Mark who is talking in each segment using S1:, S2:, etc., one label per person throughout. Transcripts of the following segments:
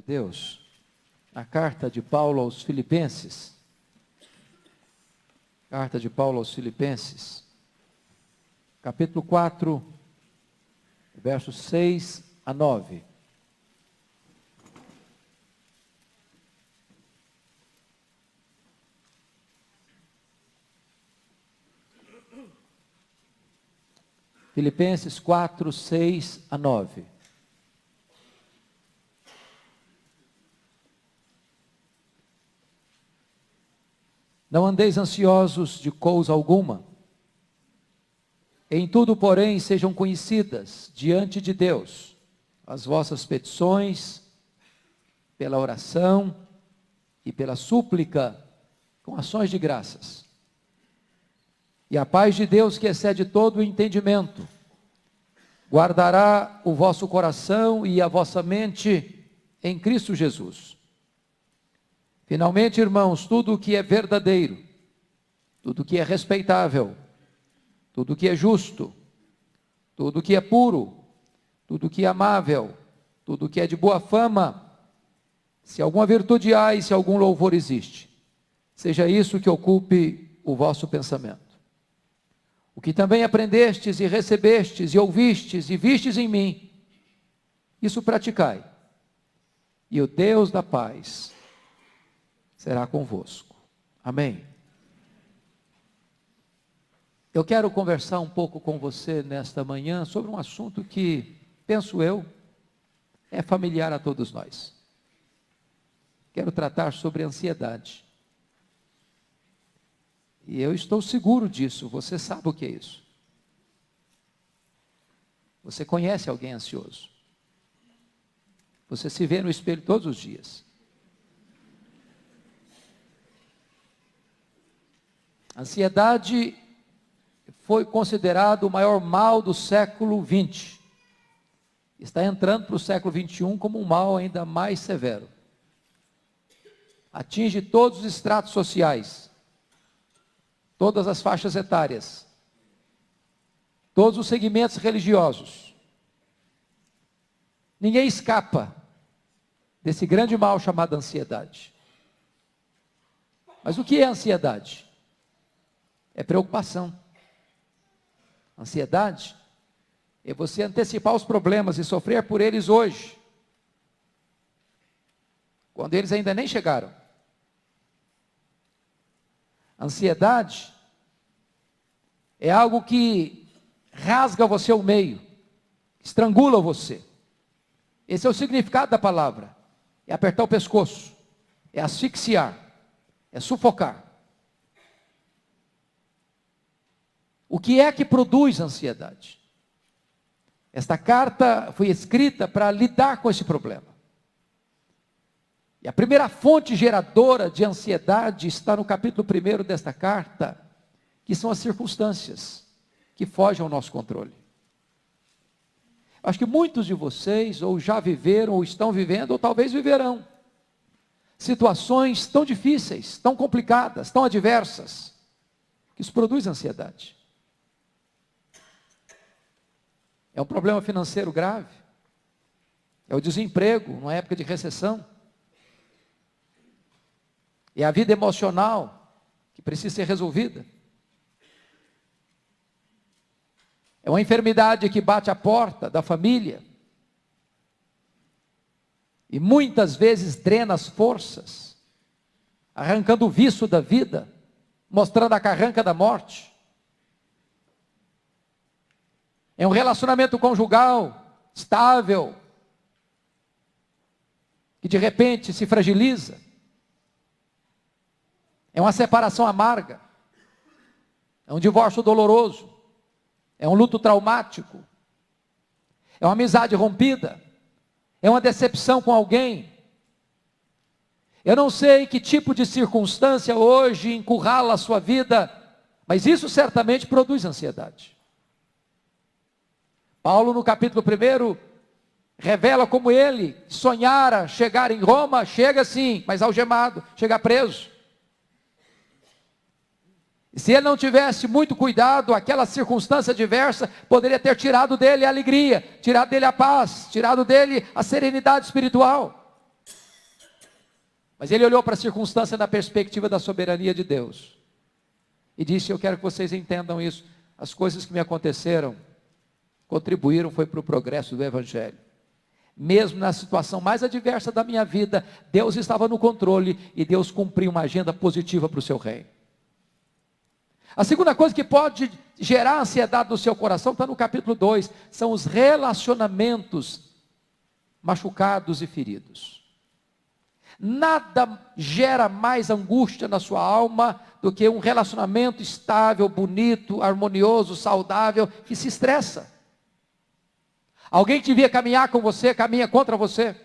S1: Deus, a carta de Paulo aos Filipenses. Carta de Paulo aos Filipenses, capítulo 4, versos 6 a 9. Filipenses 4, 6 a 9. Não andeis ansiosos de coisa alguma. Em tudo, porém, sejam conhecidas diante de Deus as vossas petições, pela oração e pela súplica, com ações de graças. E a paz de Deus, que excede todo o entendimento, guardará o vosso coração e a vossa mente em Cristo Jesus. Finalmente, irmãos, tudo o que é verdadeiro, tudo o que é respeitável, tudo o que é justo, tudo o que é puro, tudo o que é amável, tudo o que é de boa fama, se alguma virtude há e se algum louvor existe, seja isso que ocupe o vosso pensamento. O que também aprendestes e recebestes e ouvistes e vistes em mim, isso praticai, e o Deus da paz será convosco. Amém. Eu quero conversar um pouco com você nesta manhã sobre um assunto que, penso eu, é familiar a todos nós. Quero tratar sobre ansiedade. E eu estou seguro disso, você sabe o que é isso. Você conhece alguém ansioso. Você se vê no espelho todos os dias. Ansiedade foi considerado o maior mal do século XX. Está entrando para o século XXI como um mal ainda mais severo. Atinge todos os estratos sociais, todas as faixas etárias, todos os segmentos religiosos. Ninguém escapa desse grande mal chamado ansiedade. Mas o que é ansiedade? É preocupação. Ansiedade é você antecipar os problemas e sofrer por eles hoje, quando eles ainda nem chegaram. Ansiedade é algo que rasga você ao meio, estrangula você. Esse é o significado da palavra. É apertar o pescoço, é asfixiar, é sufocar. O que é que produz ansiedade? Esta carta foi escrita para lidar com esse problema. E a primeira fonte geradora de ansiedade está no capítulo 1 desta carta, que são as circunstâncias que fogem ao nosso controle. Acho que muitos de vocês ou já viveram, ou estão vivendo, ou talvez viverão situações tão difíceis, tão complicadas, tão adversas, que isso produz ansiedade. É um problema financeiro grave, é o desemprego, numa época de recessão, é a vida emocional que precisa ser resolvida, é uma enfermidade que bate à porta da família, e muitas vezes drena as forças, arrancando o vício da vida, mostrando a carranca da morte. É um relacionamento conjugal, estável, que de repente se fragiliza. É uma separação amarga. É um divórcio doloroso. É um luto traumático. É uma amizade rompida. É uma decepção com alguém. Eu não sei que tipo de circunstância hoje encurrala a sua vida, mas isso certamente produz ansiedade. Paulo, no capítulo 1, revela como ele sonhara chegar em Roma, chega sim, mas algemado, chega preso. E se ele não tivesse muito cuidado, aquela circunstância adversa poderia ter tirado dele a alegria, tirado dele a paz, tirado dele a serenidade espiritual. Mas ele olhou para a circunstância na perspectiva da soberania de Deus. E disse: eu quero que vocês entendam isso. As coisas que me aconteceram contribuíram foi para o progresso do Evangelho. Mesmo na situação mais adversa da minha vida, Deus estava no controle e Deus cumpriu uma agenda positiva para o seu reino. A segunda coisa que pode gerar ansiedade no seu coração está no capítulo 2, são os relacionamentos machucados e feridos. Nada gera mais angústia na sua alma do que um relacionamento estável, bonito, harmonioso, saudável, que se estressa. Alguém que devia caminhar com você, caminha contra você.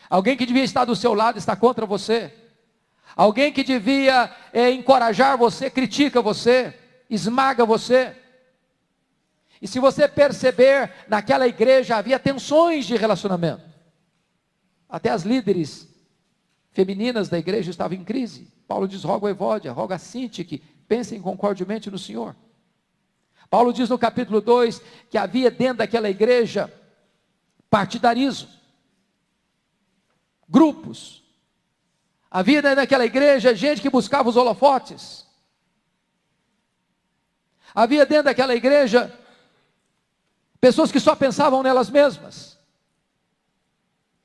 S1: Alguém que devia estar do seu lado, está contra você. Alguém que devia encorajar você, critica você, esmaga você. E se você perceber, naquela igreja havia tensões de relacionamento. Até as líderes femininas da igreja estavam em crise. Paulo diz: roga a Evódia, roga a Sintique, pensem concordemente no Senhor. Paulo diz no capítulo 2 que havia dentro daquela igreja partidarismo, grupos. Havia dentro daquela igreja gente que buscava os holofotes. Havia dentro daquela igreja pessoas que só pensavam nelas mesmas.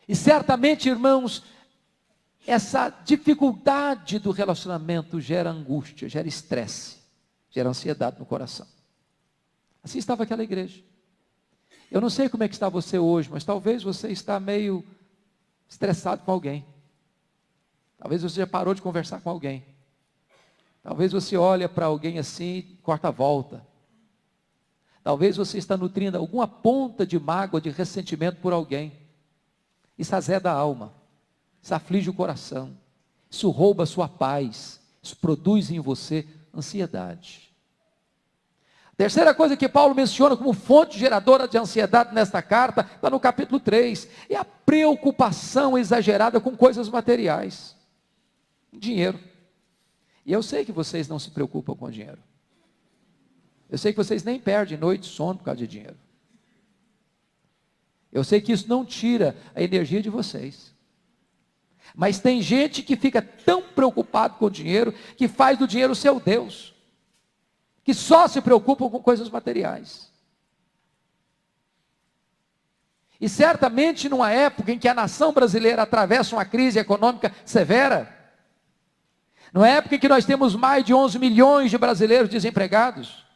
S1: E certamente, irmãos, essa dificuldade do relacionamento gera angústia, gera estresse, gera ansiedade no coração. Assim estava aquela igreja. Eu não sei como é que está você hoje, mas talvez você está meio estressado com alguém. Talvez você já parou de conversar com alguém. Talvez você olha para alguém assim e corta a volta. Talvez você está nutrindo alguma ponta de mágoa, de ressentimento por alguém. Isso azeda a alma. Isso aflige o coração. Isso rouba a sua paz. Isso produz em você ansiedade. Terceira coisa que Paulo menciona como fonte geradora de ansiedade nesta carta, está no capítulo 3, é a preocupação exagerada com coisas materiais. Dinheiro. E eu sei que vocês não se preocupam com dinheiro. Eu sei que vocês nem perdem noite de sono por causa de dinheiro. Eu sei que isso não tira a energia de vocês. Mas tem gente que fica tão preocupado com o dinheiro, que faz do dinheiro o seu Deus. Que só se preocupam com coisas materiais. E certamente numa época em que a nação brasileira atravessa uma crise econômica severa, numa época em que nós temos mais de 11 milhões de brasileiros desempregados,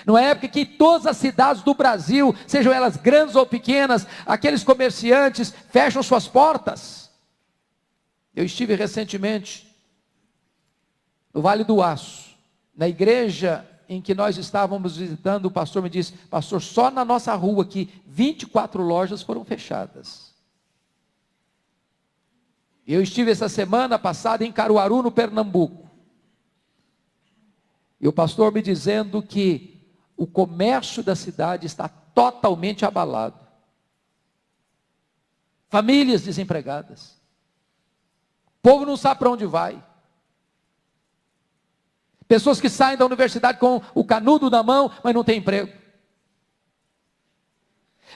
S1: numa época em que todas as cidades do Brasil, sejam elas grandes ou pequenas, aqueles comerciantes fecham suas portas. Eu estive recentemente no Vale do Aço, na igreja em que nós estávamos visitando. O pastor me disse: pastor, só na nossa rua aqui, 24 lojas foram fechadas. Eu estive essa semana passada em Caruaru, no Pernambuco. E o pastor me dizendo que o comércio da cidade está totalmente abalado. Famílias desempregadas. O povo não sabe para onde vai. Pessoas que saem da universidade com o canudo na mão, mas não têm emprego.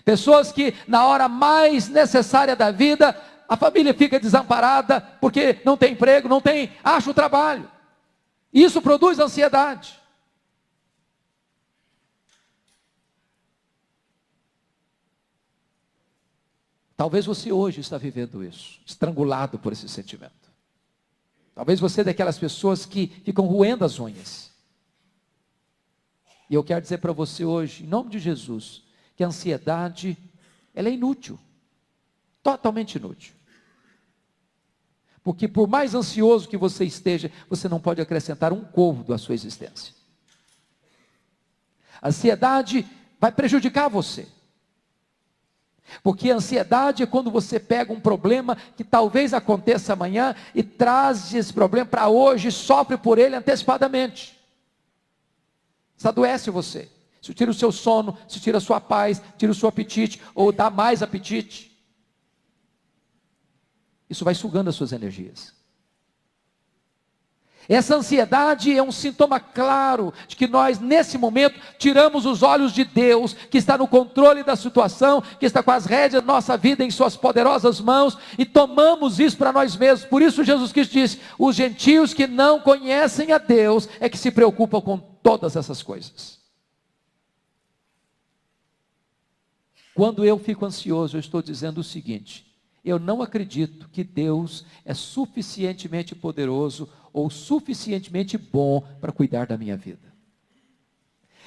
S1: Pessoas que na hora mais necessária da vida, a família fica desamparada, porque não tem emprego, não tem, acha o trabalho. Isso produz ansiedade. Talvez você hoje está vivendo isso, estrangulado por esse sentimento. Talvez você é daquelas pessoas que ficam roendo as unhas. E eu quero dizer para você hoje, em nome de Jesus, que a ansiedade, ela é inútil. Totalmente inútil. Porque por mais ansioso que você esteja, você não pode acrescentar um côvado à sua existência. A ansiedade vai prejudicar você. Porque a ansiedade é quando você pega um problema que talvez aconteça amanhã e traz esse problema para hoje e sofre por ele antecipadamente. Isso adoece você. Isso tira o seu sono, isso tira a sua paz, tira o seu apetite, ou dá mais apetite. Isso vai sugando as suas energias. Essa ansiedade é um sintoma claro de que nós, nesse momento, tiramos os olhos de Deus, que está no controle da situação, que está com as rédeas da nossa vida em suas poderosas mãos, e tomamos isso para nós mesmos. Por isso Jesus Cristo disse: os gentios que não conhecem a Deus é que se preocupam com todas essas coisas. Quando eu fico ansioso, eu estou dizendo o seguinte: eu não acredito que Deus é suficientemente poderoso ou suficientemente bom para cuidar da minha vida.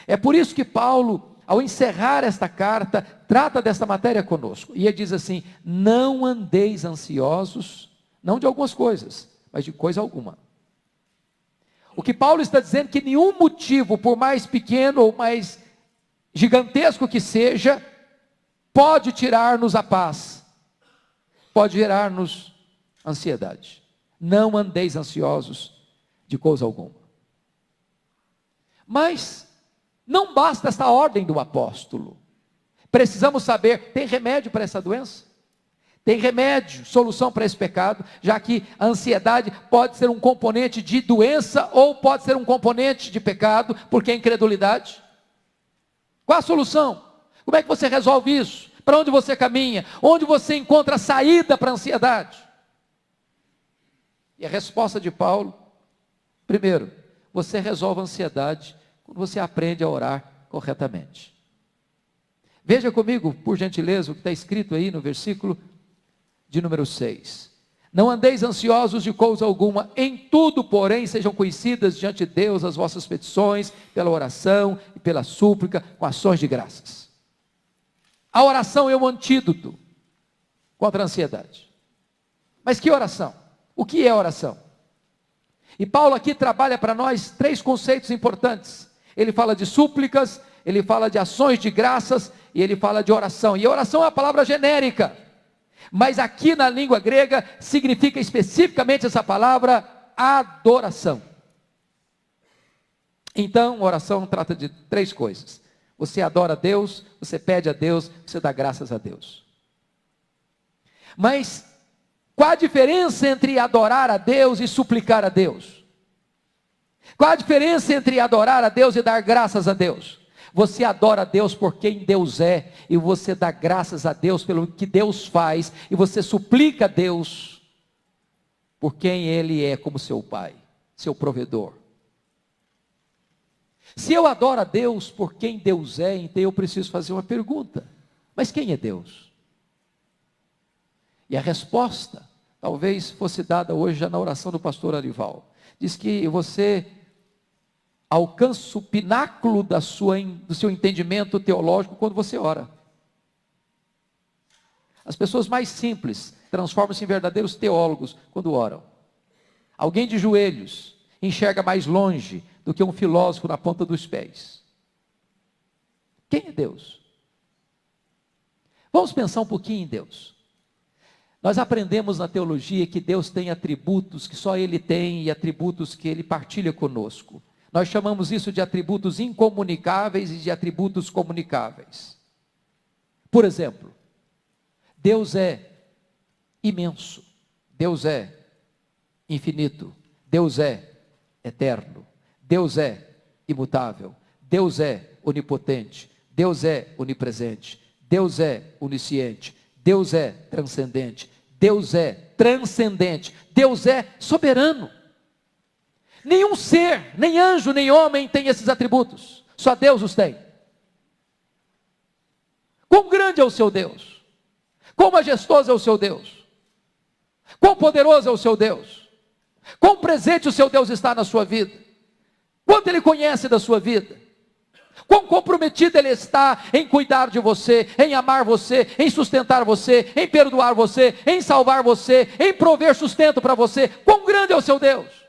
S1: É por isso que Paulo, ao encerrar esta carta, trata desta matéria conosco. E ele diz assim: não andeis ansiosos, não de algumas coisas, mas de coisa alguma. O que Paulo está dizendo é que nenhum motivo, por mais pequeno ou mais gigantesco que seja, pode tirar-nos a paz, pode gerar-nos ansiedade. Não andeis ansiosos de coisa alguma. Mas não basta esta ordem do apóstolo. Precisamos saber, tem remédio para essa doença? Tem remédio, solução para esse pecado, já que a ansiedade pode ser um componente de doença ou pode ser um componente de pecado, porque é incredulidade. Qual a solução? Como é que você resolve isso? Para onde você caminha? Onde você encontra a saída para a ansiedade? E a resposta de Paulo: primeiro, você resolve a ansiedade quando você aprende a orar corretamente. Veja comigo, por gentileza, o que está escrito aí no versículo de número 6. Não andeis ansiosos de coisa alguma, em tudo, porém, sejam conhecidas diante de Deus as vossas petições, pela oração e pela súplica, com ações de graças. A oração é um antídoto contra a ansiedade. Mas que oração? O que é oração? E Paulo aqui trabalha para nós 3 conceitos importantes. Ele fala de súplicas, ele fala de ações de graças e ele fala de oração. E oração é uma palavra genérica, mas aqui na língua grega significa especificamente essa palavra adoração. Então, oração trata de 3 coisas. Você adora a Deus, você pede a Deus, você dá graças a Deus. Mas qual a diferença entre adorar a Deus e suplicar a Deus? Qual a diferença entre adorar a Deus e dar graças a Deus? Você adora a Deus por quem Deus é, e você dá graças a Deus pelo que Deus faz, e você suplica a Deus por quem Ele é como seu Pai, seu provedor. Se eu adoro a Deus por quem Deus é, então eu preciso fazer uma pergunta: mas quem é Deus? E a resposta talvez fosse dada hoje já na oração do pastor Arival. Diz que você alcança o pináculo do seu entendimento teológico quando você ora. As pessoas mais simples transformam-se em verdadeiros teólogos quando oram. Alguém de joelhos enxerga mais longe do que um filósofo na ponta dos pés. Quem é Deus? Vamos pensar um pouquinho em Deus. Nós aprendemos na teologia que Deus tem atributos que só Ele tem e atributos que Ele partilha conosco. Nós chamamos isso de atributos incomunicáveis e de atributos comunicáveis. Por exemplo, Deus é imenso, Deus é infinito, Deus é eterno, Deus é imutável, Deus é onipotente, Deus é onipresente, Deus é onisciente, Deus é transcendente, Deus é transcendente, Deus é soberano. Nenhum ser, nem anjo, nem homem tem esses atributos, só Deus os tem. Quão grande é o seu Deus, quão majestoso é o seu Deus, quão poderoso é o seu Deus, quão presente o seu Deus está na sua vida, quanto Ele conhece da sua vida, quão comprometido Ele está em cuidar de você, em amar você, em sustentar você, em perdoar você, em salvar você, em prover sustento para você. Quão grande é o seu Deus.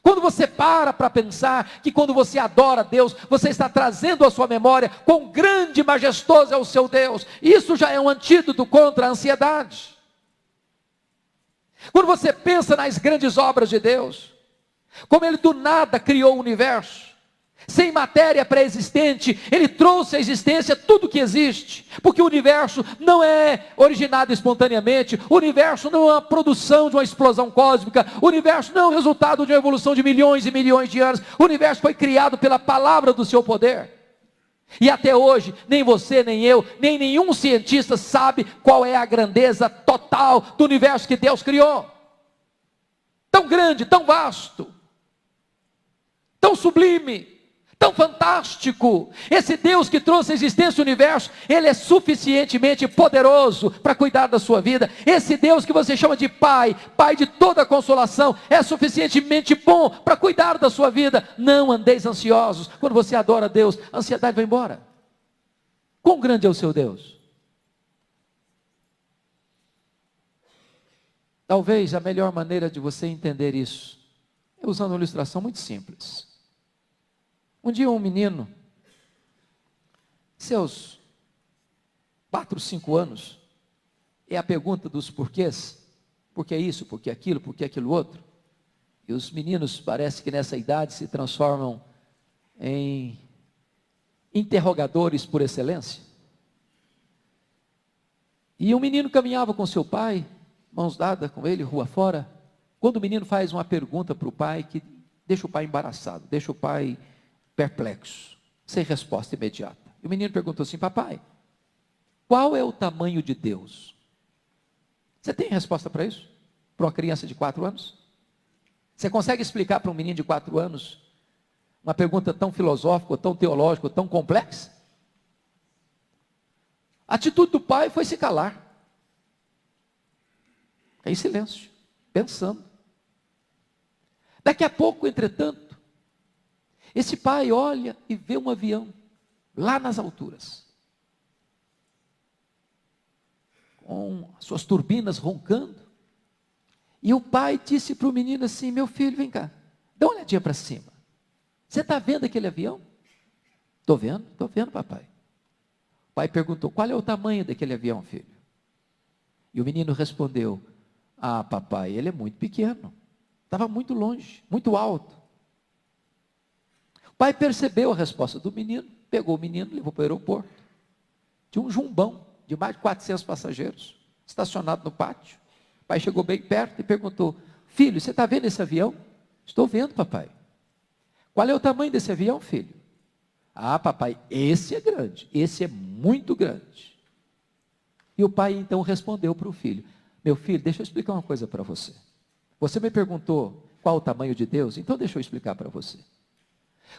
S1: Quando você para pensar que quando você adora a Deus, você está trazendo à sua memória quão grande e majestoso é o seu Deus, isso já é um antídoto contra a ansiedade. Quando você pensa nas grandes obras de Deus, como Ele do nada criou o universo, Sem matéria pré-existente, Ele trouxe à existência tudo que existe, porque o universo não é originado espontaneamente, o universo não é uma produção de uma explosão cósmica, o universo não é o resultado de uma evolução de milhões e milhões de anos, o universo foi criado pela palavra do seu poder. E até hoje, nem você, nem eu, nem nenhum cientista sabe qual é a grandeza total do universo que Deus criou. Tão grande, tão vasto, tão sublime, tão fantástico. Esse Deus que trouxe a existência do universo, Ele é suficientemente poderoso para cuidar da sua vida. Esse Deus que você chama de Pai, Pai de toda consolação, é suficientemente bom para cuidar da sua vida. Não andeis ansiosos. Quando você adora a Deus, a ansiedade vai embora. Quão grande é o seu Deus? Talvez a melhor maneira de você entender isso é usando uma ilustração muito simples. Um dia um menino, seus 4, 5 anos, é a pergunta dos porquês, por que isso, por que aquilo outro, e os meninos parece que nessa idade se transformam em interrogadores por excelência. E um menino caminhava com seu pai, mãos dadas com ele, rua fora, quando o menino faz uma pergunta para o pai que deixa o pai embaraçado, deixa o pai perplexo, sem resposta imediata. E o menino perguntou assim: papai, qual é o tamanho de Deus? Você tem resposta para isso? Para uma criança de 4 anos? Você consegue explicar para um menino de 4 anos uma pergunta tão filosófica, tão teológica, tão complexa? A atitude do pai foi se calar, em silêncio, pensando. Daqui a pouco, entretanto, esse pai olha e vê um avião lá nas alturas, com suas turbinas roncando. E o pai disse para o menino assim: meu filho, vem cá, dá uma olhadinha para cima. Você está vendo aquele avião? Estou vendo, papai. O pai perguntou: qual é o tamanho daquele avião, filho? E o menino respondeu: ah, papai, ele é muito pequeno. Estava muito longe, muito alto. O pai percebeu a resposta do menino, pegou o menino, levou para o aeroporto. Tinha um jumbão de mais de 400 passageiros, estacionado no pátio. O pai chegou bem perto e perguntou: filho, você está vendo esse avião? Estou vendo, papai. Qual é o tamanho desse avião, filho? Ah, papai, esse é grande, esse é muito grande. E o pai então respondeu para o filho: meu filho, deixa eu explicar uma coisa para você. Você me perguntou qual o tamanho de Deus, então deixa eu explicar para você.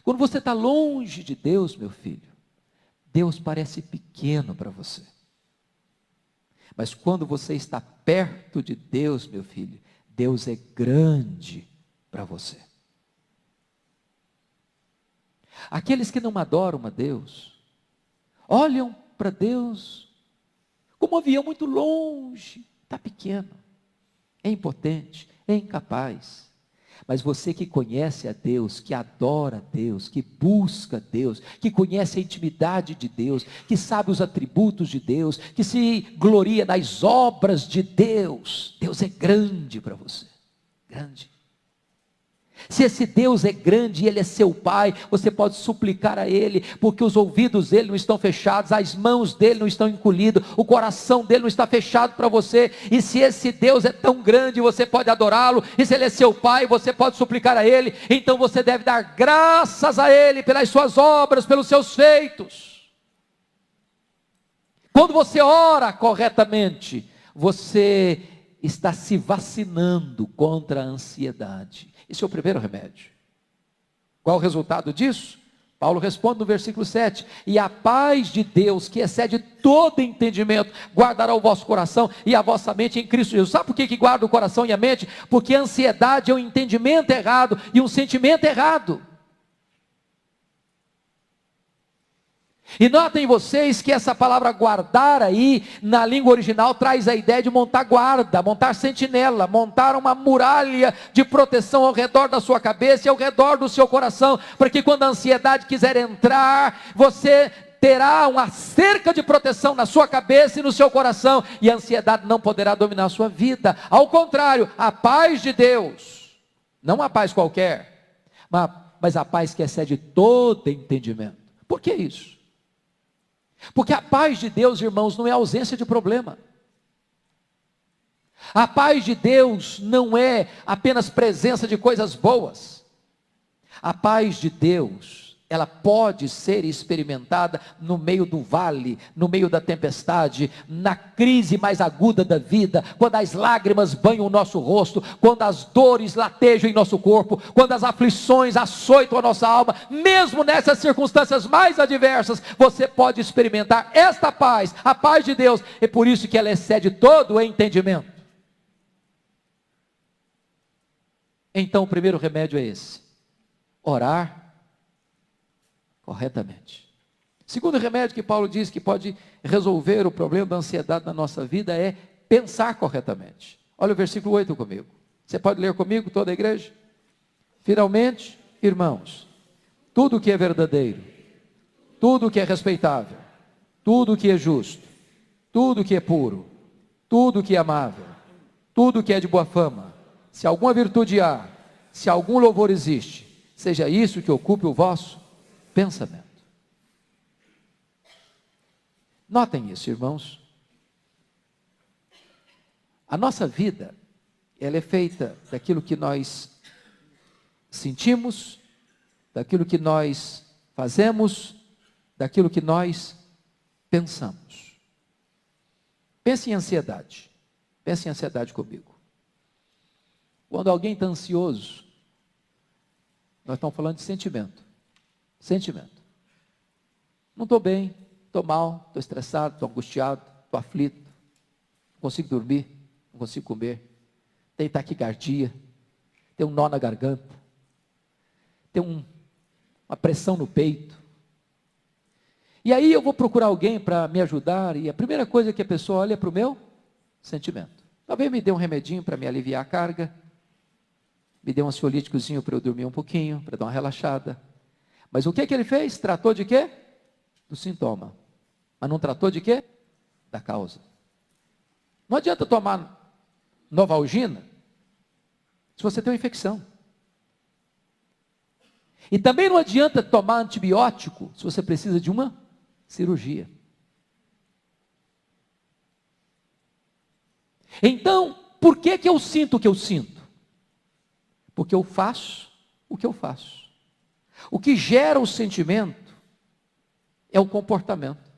S1: Quando você está longe de Deus, meu filho, Deus parece pequeno para você. Mas quando você está perto de Deus, meu filho, Deus é grande para você. Aqueles que não adoram a Deus, olham para Deus como um avião muito longe, está pequeno, é impotente, é incapaz. Mas você que conhece a Deus, que adora a Deus, que busca Deus, que conhece a intimidade de Deus, que sabe os atributos de Deus, que se gloria nas obras de Deus, Deus é grande para você, grande. Se esse Deus é grande e Ele é seu Pai, você pode suplicar a Ele, porque os ouvidos dEle não estão fechados, as mãos dEle não estão encolhidas, o coração dEle não está fechado para você. E se esse Deus é tão grande, você pode adorá-lo, e se Ele é seu Pai, você pode suplicar a Ele. Então você deve dar graças a Ele pelas suas obras, pelos seus feitos. Quando você ora corretamente, você está se vacinando contra a ansiedade. Esse é o primeiro remédio. Qual o resultado disso? Paulo responde no versículo 7: e a paz de Deus, que excede todo entendimento, guardará o vosso coração e a vossa mente em Cristo Jesus. Sabe por que guarda o coração e a mente? Porque a ansiedade é um entendimento errado e um sentimento errado. E notem vocês que essa palavra guardar aí, na língua original, traz a ideia de montar guarda, montar sentinela, montar uma muralha de proteção ao redor da sua cabeça e ao redor do seu coração, para que quando a ansiedade quiser entrar, você terá uma cerca de proteção na sua cabeça e no seu coração, e a ansiedade não poderá dominar a sua vida. Ao contrário, a paz de Deus, não uma paz qualquer, mas a paz que excede todo entendimento. Por que isso? Porque a paz de Deus, irmãos, não é ausência de problema. A paz de Deus não é apenas presença de coisas boas. A paz de Deus, ela pode ser experimentada no meio do vale, no meio da tempestade, na crise mais aguda da vida, quando as lágrimas banham o nosso rosto, quando as dores latejam em nosso corpo, quando as aflições açoitam a nossa alma. Mesmo nessas circunstâncias mais adversas, você pode experimentar esta paz, a paz de Deus. É por isso que ela excede todo o entendimento. Então o primeiro remédio é esse: orar corretamente. Segundo remédio que Paulo diz que pode resolver o problema da ansiedade na nossa vida é pensar corretamente. Olha o versículo 8 comigo. Você pode ler comigo, toda a igreja? Finalmente, irmãos, tudo que é verdadeiro, tudo que é respeitável, tudo que é justo, tudo que é puro, tudo que é amável, tudo que é de boa fama, se alguma virtude há, se algum louvor existe, seja isso que ocupe o vosso pensamento. Notem isso, irmãos. A nossa vida, ela é feita daquilo que nós sentimos, daquilo que nós fazemos, daquilo que nós pensamos. Pense em ansiedade. Pense em ansiedade comigo. Quando alguém está ansioso, nós estamos falando de sentimento. Sentimento. Não estou bem, estou mal, estou estressado, estou angustiado, estou aflito, não consigo dormir, não consigo comer, tem taquicardia, tem um nó na garganta, tem uma pressão no peito. E aí eu vou procurar alguém para me ajudar, e a primeira coisa que a pessoa olha é para o meu sentimento. Talvez me dê um remedinho para me aliviar a carga, me dê um ansiolíticozinho para eu dormir um pouquinho, para dar uma relaxada. Mas o que ele fez? Tratou de quê? Do sintoma. Mas não tratou de quê? Da causa. Não adianta tomar Novalgina se você tem uma infecção. E também não adianta tomar antibiótico se você precisa de uma cirurgia. Então, por que eu sinto o que eu sinto? Porque eu faço o que eu faço. O que gera o sentimento é o comportamento.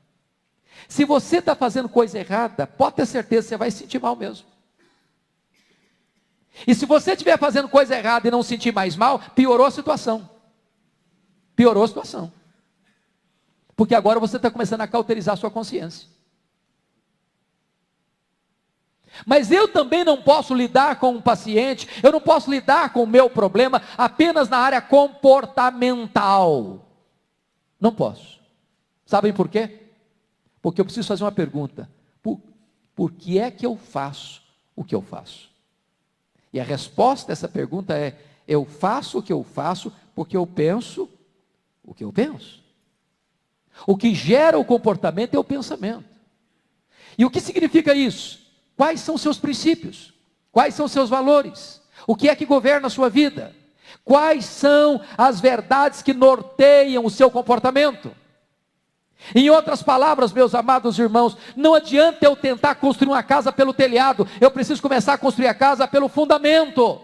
S1: Se você está fazendo coisa errada, pode ter certeza que você vai se sentir mal mesmo. E se você estiver fazendo coisa errada e não sentir mais mal, piorou a situação. Piorou a situação. Porque agora você está começando a cauterizar a sua consciência. Mas eu também não posso lidar com um paciente, eu não posso lidar com o meu problema apenas na área comportamental. Não posso. Sabem por quê? Porque eu preciso fazer uma pergunta. Por que é que eu faço o que eu faço? E a resposta dessa pergunta é: eu faço o que eu faço porque eu penso o que eu penso. O que gera o comportamento é o pensamento. E o que significa isso? Quais são seus princípios? Quais são seus valores? O que é que governa a sua vida? Quais são as verdades que norteiam o seu comportamento? Em outras palavras, meus amados irmãos, não adianta eu tentar construir uma casa pelo telhado, eu preciso começar a construir a casa pelo fundamento.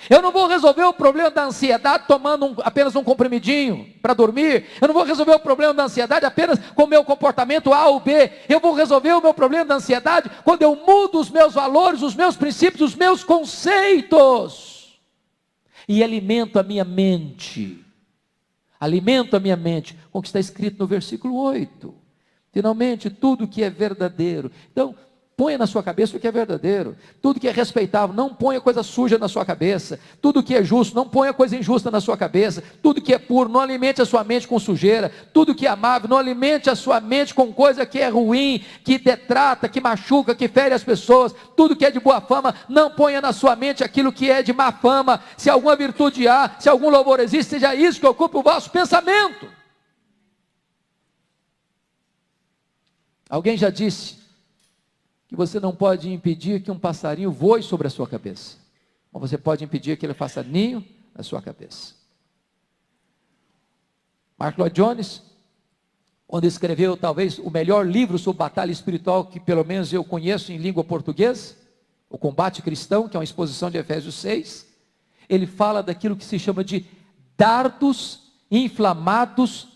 S1: Eu não vou resolver o problema da ansiedade tomando apenas um comprimidinho para dormir. Eu não vou resolver o problema da ansiedade apenas com o meu comportamento A ou B. Eu vou resolver o meu problema da ansiedade quando eu mudo os meus valores, os meus princípios, os meus conceitos. E alimento a minha mente. Alimento a minha mente com o que está escrito no versículo 8. Finalmente, tudo que é verdadeiro. Então, ponha na sua cabeça o que é verdadeiro. Tudo que é respeitável, não ponha coisa suja na sua cabeça. Tudo que é justo, não ponha coisa injusta na sua cabeça. Tudo que é puro, não alimente a sua mente com sujeira. Tudo que é amável, não alimente a sua mente com coisa que é ruim, que detrata, que machuca, que fere as pessoas. Tudo que é de boa fama, não ponha na sua mente aquilo que é de má fama. Se alguma virtude há, se algum louvor existe, seja isso que ocupe o vosso pensamento. Alguém já disse que você não pode impedir que um passarinho voe sobre a sua cabeça, mas você pode impedir que ele faça ninho na sua cabeça. Mark Lloyd Jones, quando escreveu talvez o melhor livro sobre batalha espiritual que pelo menos eu conheço em língua portuguesa, O Combate Cristão, que é uma exposição de Efésios 6, ele fala daquilo que se chama de dardos inflamados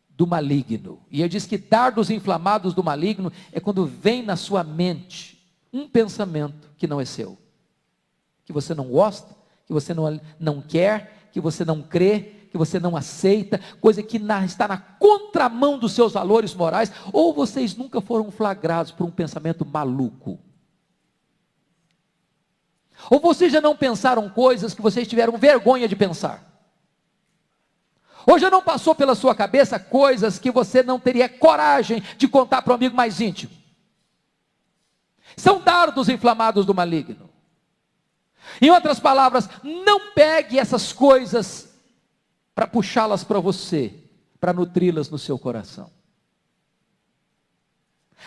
S1: do maligno. E ele diz que dardos inflamados do maligno é quando vem na sua mente um pensamento que não é seu, que você não gosta, que você não quer, que você não crê, que você não aceita, coisa que está na contramão dos seus valores morais, ou vocês nunca foram flagrados por um pensamento maluco. Ou vocês já não pensaram coisas que vocês tiveram vergonha de pensar. Ou já não passou pela sua cabeça coisas que você não teria coragem de contar para um amigo mais íntimo. São dardos inflamados do maligno. Em outras palavras, não pegue essas coisas para puxá-las para você, para nutri-las no seu coração.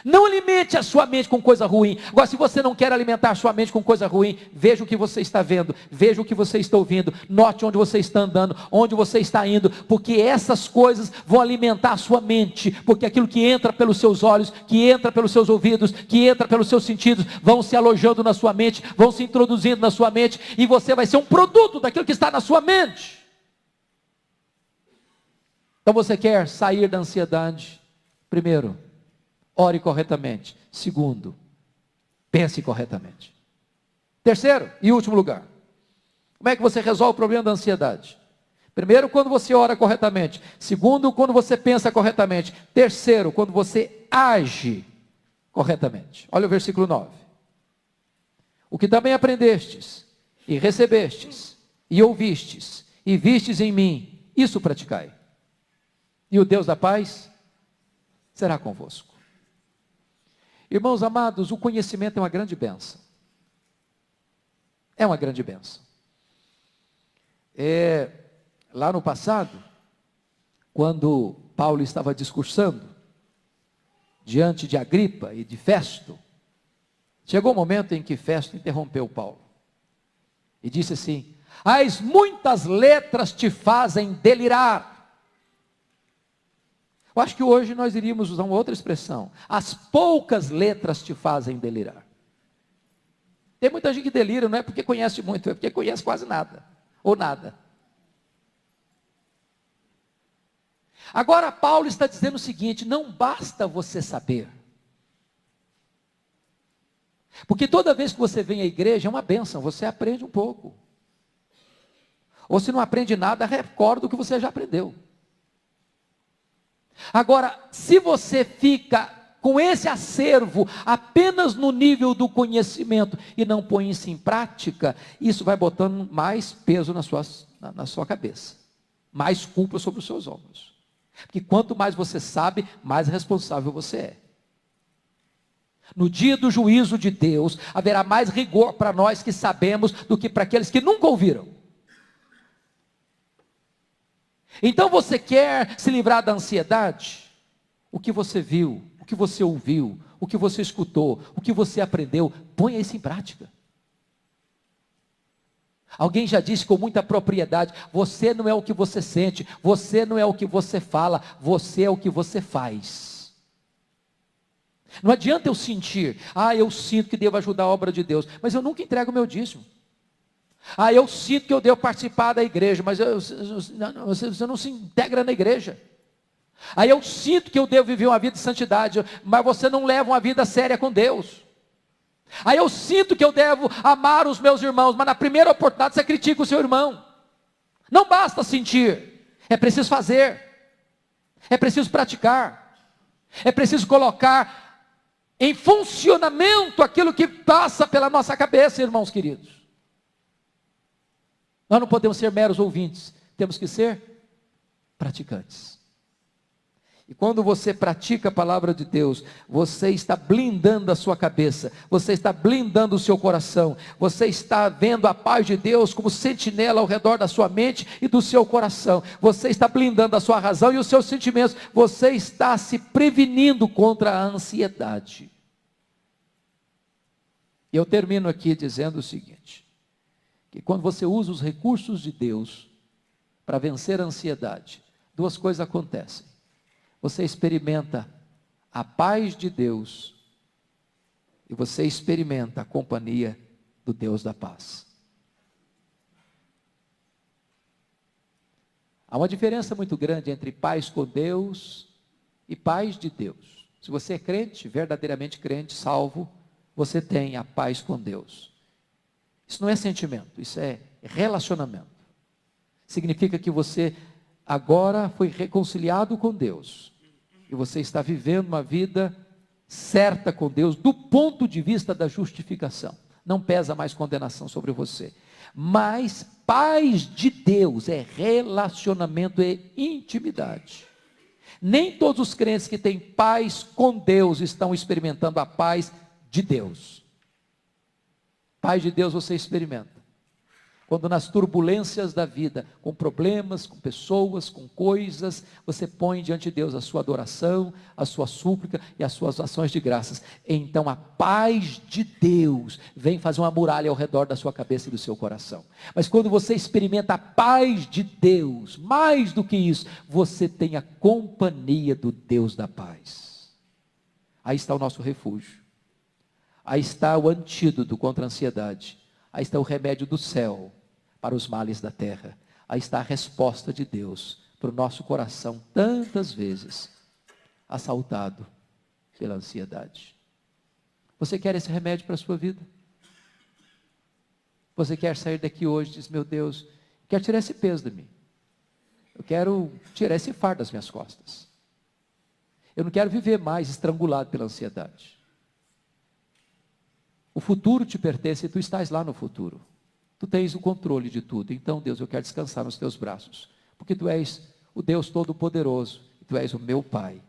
S1: Não alimente a sua mente com coisa ruim. Agora, se você não quer alimentar a sua mente com coisa ruim, veja o que você está vendo, veja o que você está ouvindo, note onde você está andando, onde você está indo, porque essas coisas vão alimentar a sua mente, porque aquilo que entra pelos seus olhos, que entra pelos seus ouvidos, que entra pelos seus sentidos, vão se alojando na sua mente, vão se introduzindo na sua mente, e você vai ser um produto daquilo que está na sua mente. Então você quer sair da ansiedade? Primeiro, ore corretamente. Segundo, pense corretamente. Terceiro e último lugar, como é que você resolve o problema da ansiedade? Primeiro, quando você ora corretamente. Segundo, quando você pensa corretamente. Terceiro, quando você age corretamente. Olha o versículo 9. O que também aprendestes, e recebestes, e ouvistes, e vistes em mim, isso praticai. E o Deus da paz será convosco. Irmãos amados, o conhecimento é uma grande bênção. É uma grande bênção. Lá no passado, quando Paulo estava discursando diante de Agripa e de Festo, chegou o momento em que Festo interrompeu Paulo e disse assim: as muitas letras te fazem delirar. Eu acho que hoje nós iríamos usar uma outra expressão. As poucas letras te fazem delirar. Tem muita gente que delira, não é porque conhece muito, é porque conhece quase nada, ou nada. Agora Paulo está dizendo o seguinte: não basta você saber. Porque toda vez que você vem à igreja é uma bênção, você aprende um pouco. Ou se não aprende nada, recorda o que você já aprendeu. Agora, se você fica com esse acervo apenas no nível do conhecimento e não põe isso em prática, isso vai botando mais peso na sua cabeça, mais culpa sobre os seus ombros. Porque quanto mais você sabe, mais responsável você é. No dia do juízo de Deus, haverá mais rigor para nós que sabemos do que para aqueles que nunca ouviram. Então você quer se livrar da ansiedade? O que você viu, o que você ouviu, o que você escutou, o que você aprendeu, ponha isso em prática. Alguém já disse com muita propriedade: você não é o que você sente, você não é o que você fala, você é o que você faz. Não adianta eu sentir, eu sinto que devo ajudar a obra de Deus, mas eu nunca entrego o meu dízimo. Eu sinto que eu devo participar da igreja, mas você não se integra na igreja. Eu sinto que eu devo viver uma vida de santidade, mas você não leva uma vida séria com Deus. Eu sinto que eu devo amar os meus irmãos, mas na primeira oportunidade você critica o seu irmão. Não basta sentir, é preciso fazer, é preciso praticar, é preciso colocar em funcionamento aquilo que passa pela nossa cabeça, irmãos queridos. Nós não podemos ser meros ouvintes, temos que ser praticantes. E quando você pratica a palavra de Deus, você está blindando a sua cabeça, você está blindando o seu coração, você está vendo a paz de Deus como sentinela ao redor da sua mente e do seu coração, você está blindando a sua razão e os seus sentimentos, você está se prevenindo contra a ansiedade. E eu termino aqui dizendo o seguinte: que quando você usa os recursos de Deus para vencer a ansiedade, duas coisas acontecem. Você experimenta a paz de Deus e você experimenta a companhia do Deus da paz. Há uma diferença muito grande entre paz com Deus e paz de Deus. Se você é crente, verdadeiramente crente, salvo, você tem a paz com Deus. Isso não é sentimento, isso é relacionamento. Significa que você agora foi reconciliado com Deus. E você está vivendo uma vida certa com Deus, do ponto de vista da justificação. Não pesa mais condenação sobre você. Mas paz de Deus é relacionamento e intimidade. Nem todos os crentes que têm paz com Deus estão experimentando a paz de Deus. Paz de Deus você experimenta quando nas turbulências da vida, com problemas, com pessoas, com coisas, você põe diante de Deus a sua adoração, a sua súplica e as suas ações de graças. Então a paz de Deus vem fazer uma muralha ao redor da sua cabeça e do seu coração. Mas quando você experimenta a paz de Deus, mais do que isso, você tem a companhia do Deus da paz. Aí está o nosso refúgio. Aí está o antídoto contra a ansiedade. Aí está o remédio do céu para os males da terra. Aí está a resposta de Deus para o nosso coração, tantas vezes assaltado pela ansiedade. Você quer esse remédio para a sua vida? Você quer sair daqui hoje e diz, meu Deus, quero tirar esse peso de mim. Eu quero tirar esse fardo das minhas costas. Eu não quero viver mais estrangulado pela ansiedade. O futuro te pertence e tu estás lá no futuro. Tu tens o controle de tudo. Então, Deus, eu quero descansar nos teus braços. Porque tu és o Deus Todo-Poderoso. Tu és o meu Pai.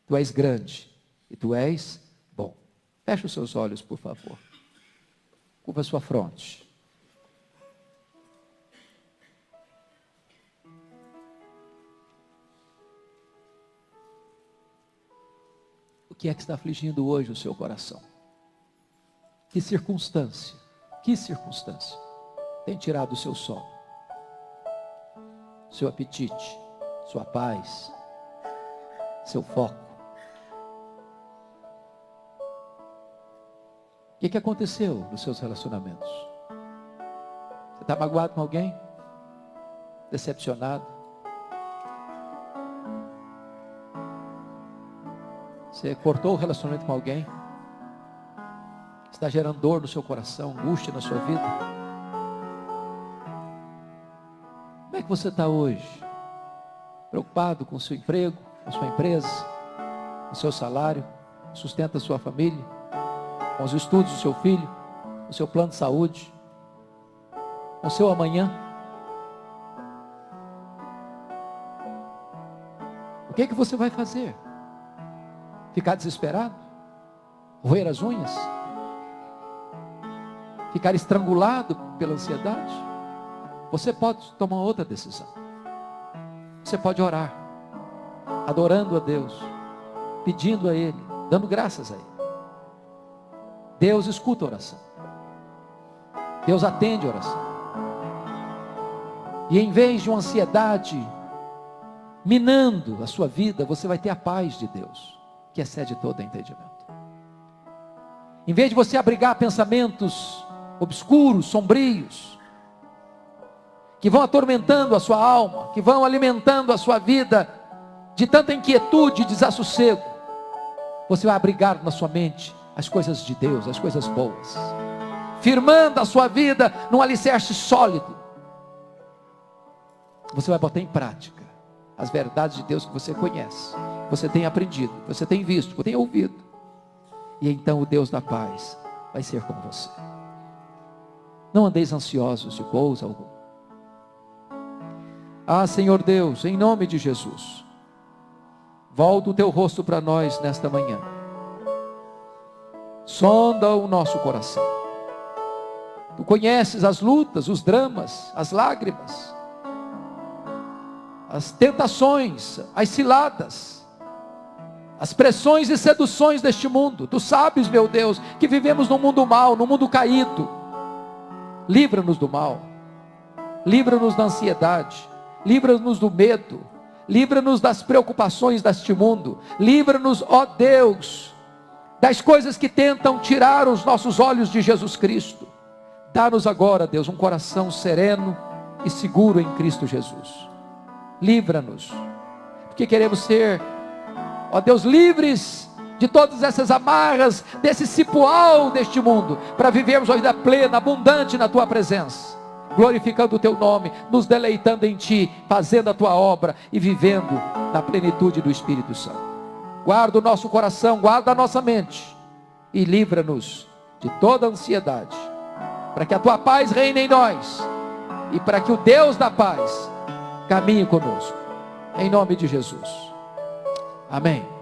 S1: Tu és grande. E tu és bom. Feche os seus olhos, por favor. Curva a sua fronte. O que é que está afligindo hoje o seu coração? Que circunstância tem tirado o seu sono, seu apetite, sua paz, seu foco? O que aconteceu nos seus relacionamentos? Você está magoado com alguém? Decepcionado? Você cortou o relacionamento com alguém? Está gerando dor no seu coração, angústia na sua vida? Como é que você está hoje? Preocupado com o seu emprego, com a sua empresa, com o seu salário, sustenta a sua família, com os estudos do seu filho, com o seu plano de saúde, com o seu amanhã? O que é que você vai fazer? Ficar desesperado? Roer as unhas? Ficar estrangulado pela ansiedade? Você pode tomar outra decisão. Você pode orar, adorando a Deus, pedindo a Ele, dando graças a Ele. Deus escuta a oração. Deus atende a oração. E em vez de uma ansiedade minando a sua vida, você vai ter a paz de Deus, que excede todo entendimento. Em vez de você abrigar pensamentos obscuros, sombrios, que vão atormentando a sua alma, que vão alimentando a sua vida de tanta inquietude e desassossego, você vai abrigar na sua mente as coisas de Deus, as coisas boas, firmando a sua vida num alicerce sólido. Você vai botar em prática as verdades de Deus que você conhece, que você tem aprendido, que você tem visto, que você tem ouvido. E então o Deus da paz vai ser com você. Não andeis ansiosos de coisa alguma. Ah, Senhor Deus, em nome de Jesus, volta o teu rosto para nós nesta manhã. Sonda o nosso coração. Tu conheces as lutas, os dramas, as lágrimas, as tentações, as ciladas, as pressões e seduções deste mundo. Tu sabes, meu Deus, que vivemos num mundo mau, num mundo caído. Livra-nos do mal, livra-nos da ansiedade, livra-nos do medo, livra-nos das preocupações deste mundo, livra-nos, ó Deus, das coisas que tentam tirar os nossos olhos de Jesus Cristo. Dá-nos agora, Deus, um coração sereno e seguro em Cristo Jesus. Livra-nos, porque queremos ser, ó Deus, livres de todas essas amarras, desse cipoal deste mundo, para vivermos uma vida plena, abundante na Tua presença, glorificando o Teu nome, nos deleitando em Ti, fazendo a Tua obra e vivendo na plenitude do Espírito Santo. Guarda o nosso coração, guarda a nossa mente e livra-nos de toda ansiedade, para que a Tua paz reine em nós e para que o Deus da paz caminhe conosco, em nome de Jesus, amém.